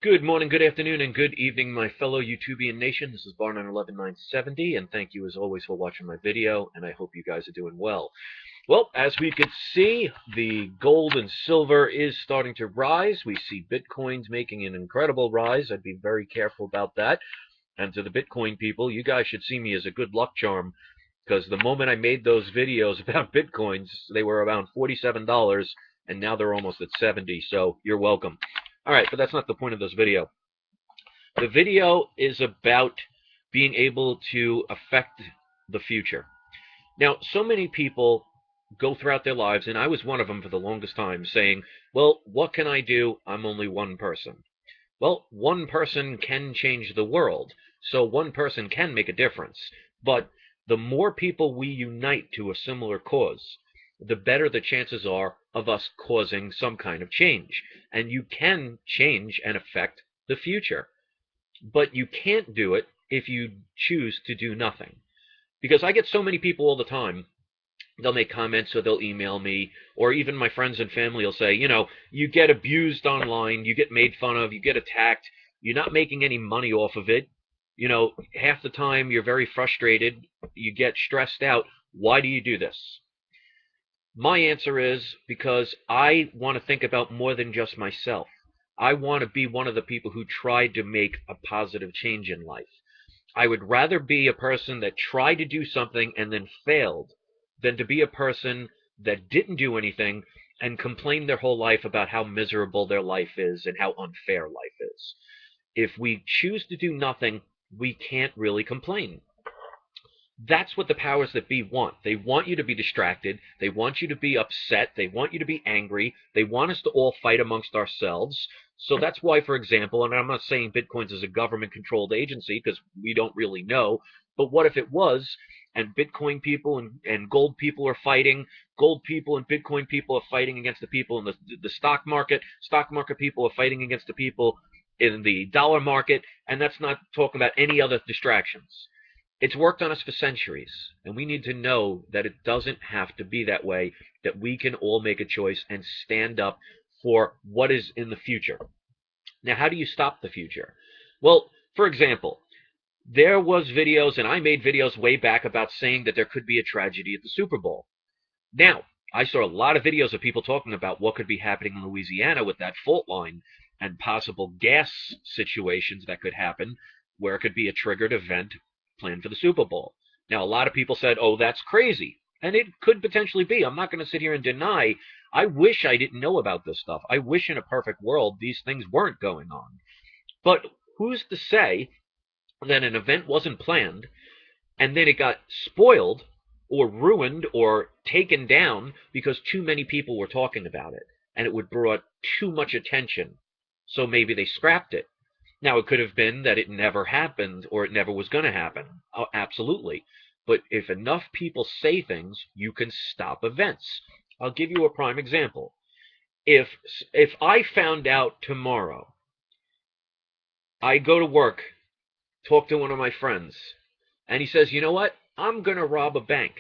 Good morning, good afternoon, and good evening, my fellow YouTubian nation. This is Bar911970, and thank you as always for watching my video, and I hope you guys are doing well. Well, as we could see, the gold and silver is starting to rise. We see Bitcoin's making an incredible rise. I'd be very careful about that. And to the Bitcoin people, you guys should see me as a good luck charm, because the moment I made those videos about Bitcoins, they were around $47, and now they're almost at 70, so you're welcome. All right, but that's not the point of this video. The video is about being able to affect the future. Now, so many people go throughout their lives, and I was one of them for the longest time, saying, well, what can I do? I'm only one person. Well, one person can change the world, so one person can make a difference. But the more people we unite to a similar cause, the better the chances are of us causing some kind of change. And you can change and affect the future. But you can't do it if you choose to do nothing. Because I get so many people all the time, they'll make comments or they'll email me, or even my friends and family will say, you get abused online, you get made fun of, you get attacked, you're not making any money off of it. Half the time you're very frustrated, you get stressed out. Why do you do this? My answer is because I want to think about more than just myself. I want to be one of the people who tried to make a positive change in life. I would rather be a person that tried to do something and then failed than to be a person that didn't do anything and complained their whole life about how miserable their life is and how unfair life is. If we choose to do nothing, we can't really complain. That's what the powers that be want. They want you to be distracted. They want you to be upset. They want you to be angry. They want us to all fight amongst ourselves. So that's why, for example, and I'm not saying Bitcoins is a government-controlled agency because we don't really know, but what if it was, and Bitcoin people and gold people are fighting, gold people and Bitcoin people are fighting against the people in the stock market people are fighting against the people in the dollar market, and that's not talking about any other distractions. It's worked on us for centuries, and we need to know that it doesn't have to be that way, that we can all make a choice and stand up for what is in the future. Now, how do you stop the future? Well, for example, there was videos, and I made videos way back about saying that there could be a tragedy at the Super Bowl. Now, I saw a lot of videos of people talking about what could be happening in Louisiana with that fault line and possible gas situations that could happen where it could be a triggered event planned for the Super Bowl. Now, a lot of people said, oh, that's crazy. And it could potentially be. I'm not going to sit here and deny. I wish I didn't know about this stuff. I wish in a perfect world these things weren't going on. But who's to say that an event wasn't planned and then it got spoiled or ruined or taken down because too many people were talking about it and it would brought too much attention. So maybe they scrapped it. Now, it could have been that it never happened or it never was going to happen. Oh, absolutely. But if enough people say things, you can stop events. I'll give you a prime example. If I found out tomorrow, I go to work, talk to one of my friends, and he says, you know what? I'm going to rob a bank.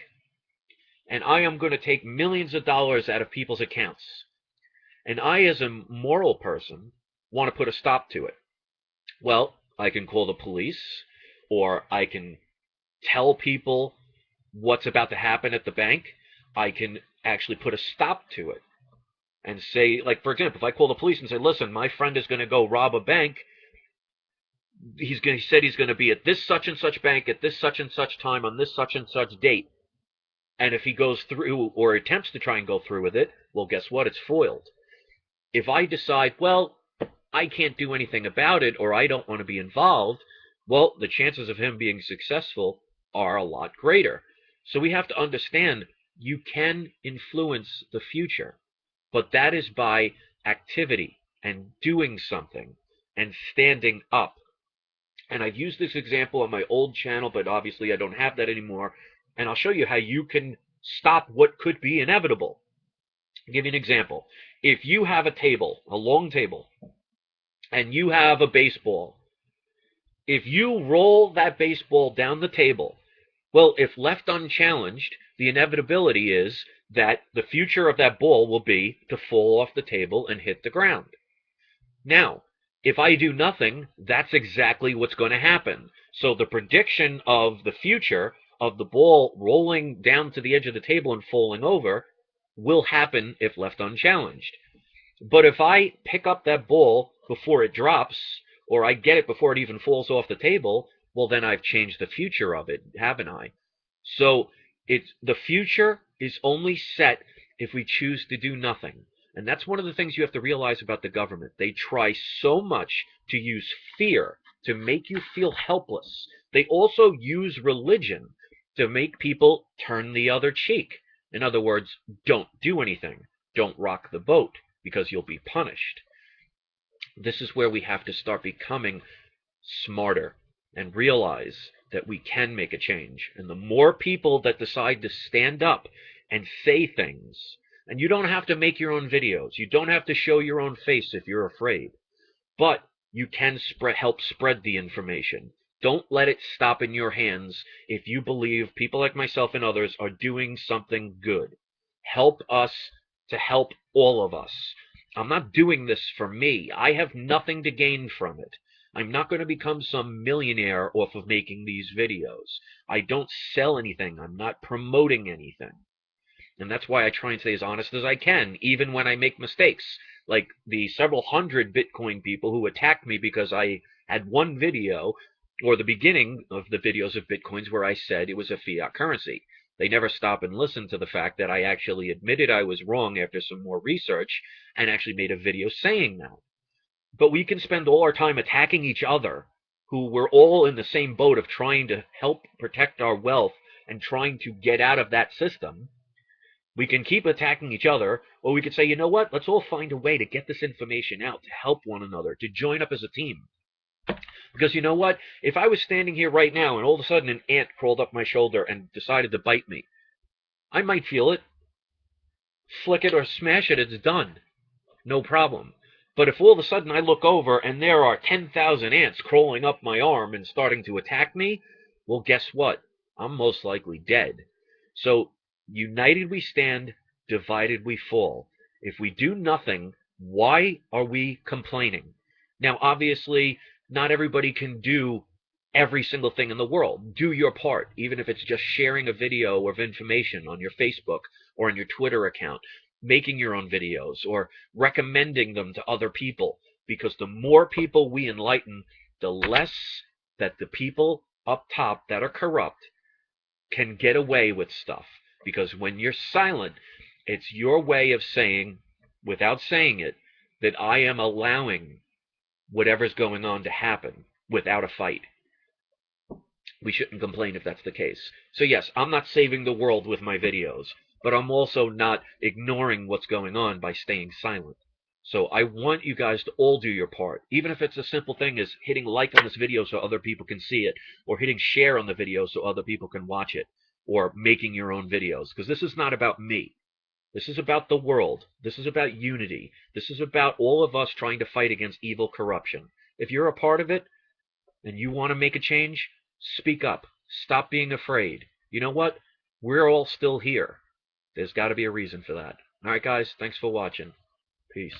And I am going to take millions of dollars out of people's accounts. And I, as a moral person, want to put a stop to it. Well, I can call the police, or I can tell people what's about to happen at the bank. I can actually put a stop to it and say, like, for example, if I call the police and say, listen, my friend is going to go rob a bank. He said he's going to be at this such and such bank at this such and such time on this such and such date. And if he goes through or attempts to try and go through with it, well, guess what? It's foiled. If I decide, well, I can't do anything about it or I don't want to be involved, well, the chances of him being successful are a lot greater. So we have to understand you can influence the future, but that is by activity and doing something and standing up. And I've used this example on my old channel, but obviously I don't have that anymore. And I'll show you how you can stop what could be inevitable. I'll give you an example. If you have a table, a long table, and you have a baseball, if you roll that baseball down the table, well, if left unchallenged, the inevitability is that the future of that ball will be to fall off the table and hit the ground. Now, If I do nothing, that's exactly what's going to happen. So the prediction of the future of the ball rolling down to the edge of the table and falling over will happen if left unchallenged. But if I pick up that ball before it drops, or I get it before it even falls off the table, well, then I've changed the future of it, haven't I? So the future is only set if we choose to do nothing. And that's one of the things you have to realize about the government. They try so much to use fear to make you feel helpless. They also use religion to make people turn the other cheek. In other words, don't do anything. Don't rock the boat because you'll be punished. This is where we have to start becoming smarter and realize that we can make a change. And the more people that decide to stand up and say things, and you don't have to make your own videos, you don't have to show your own face if you're afraid, but you can help spread the information. Don't let it stop in your hands if you believe people like myself and others are doing something good. Help us to help all of us. I'm not doing this for me. I have nothing to gain from it. I'm not going to become some millionaire off of making these videos. I don't sell anything. I'm not promoting anything. And that's why I try and stay as honest as I can, even when I make mistakes. Like the several hundred Bitcoin people who attacked me because I had one video, or the beginning of the videos of Bitcoins, where I said it was a fiat currency. They never stop and listen to the fact that I actually admitted I was wrong after some more research and actually made a video saying that. But we can spend all our time attacking each other, who we're all in the same boat of trying to help protect our wealth and trying to get out of that system. We can keep attacking each other, or we could say, you know what, let's all find a way to get this information out, to help one another, to join up as a team. Because you know what? If I was standing here right now and all of a sudden an ant crawled up my shoulder and decided to bite me, I might feel it, flick it or smash it, it's done. No problem. But if all of a sudden I look over and there are 10,000 ants crawling up my arm and starting to attack me, well, guess what? I'm most likely dead. So, united we stand, divided we fall. If we do nothing, why are we complaining? Now, obviously, not everybody can do every single thing in the world. Do your part, even if it's just sharing a video of information on your Facebook or on your Twitter account, making your own videos or recommending them to other people. Because the more people we enlighten, the less that the people up top that are corrupt can get away with stuff. Because when you're silent, it's your way of saying, without saying it, that I am allowing whatever's going on to happen without a fight. We shouldn't complain if that's the case. So yes, I'm not saving the world with my videos, but I'm also not ignoring what's going on by staying silent. So I want you guys to all do your part, even if it's a simple thing as hitting like on this video so other people can see it, or hitting share on the video so other people can watch it, or making your own videos, because this is not about me. This is about the world. This is about unity. This is about all of us trying to fight against evil corruption. If you're a part of it and you want to make a change, speak up. Stop being afraid. You know what? We're all still here. There's got to be a reason for that. All right, guys. Thanks for watching. Peace.